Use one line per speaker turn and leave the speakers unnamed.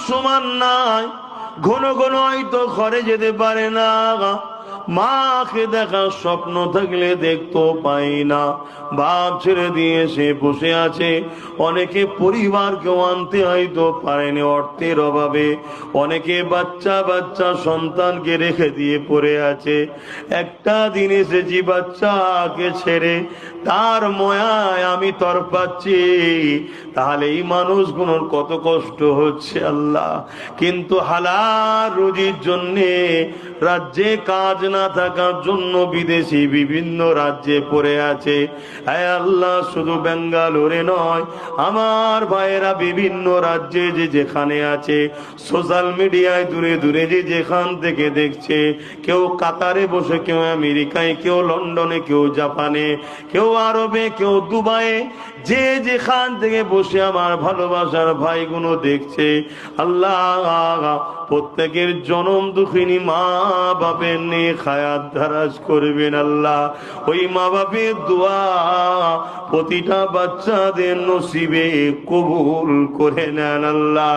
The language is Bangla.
সমান নাই, ঘন ঘন হয়তো ঘরে যেতে পারে না, মাকে দেখার স্বপ্ন থাকলে দেখতেও পাই না, বাপ ছেড়ে দিয়ে সে বসে আছে। অনেকে পরিবারকেও আনতে হয়তো পারেনি অর্থের অভাবে, অনেকে বাচ্চা বাচ্চা সন্তানকে রেখে দিয়ে পড়ে আছে। একটা দিন এসেছি বাচ্চাকে ছেড়ে, তার ময়ায় আমি তরপাচ্ছি, তাহলে এই মানুষগুলোর কত কষ্ট হচ্ছে আল্লাহ। কিন্তু হালাল রুজির জন্যে রাজ্যে কাজ না থাকার জন্য বিদেশি বিভিন্ন রাজ্যে পড়ে আছে। হে আল্লাহ, শুধু বেঙ্গালুরে নয়, আমার ভাইয়েরা বিভিন্ন রাজ্যে যে যেখানে আছে, সোশ্যাল মিডিয়ায় দূরে দূরে যে যেখান থেকে দেখছে, কেউ কাতারে বসে, কেউ আমেরিকায়, কেউ লন্ডনে, কেউ জাপানে, কেউ আরবে, কেউ দুবাইয়ে, যে যেখান থেকে বসে আমার ভালোবাসার ভাইগুলো দেখছে, আল্লাহ প্রত্যেকের জনম দুঃখিনী মা বাপের নিয়ে খায়াত ধারাজ করবেন আল্লাহ। ওই মা বাপের দোয়া প্রতিটা বাচ্চাদের নসিবে কবুল করে নেন আল্লাহ।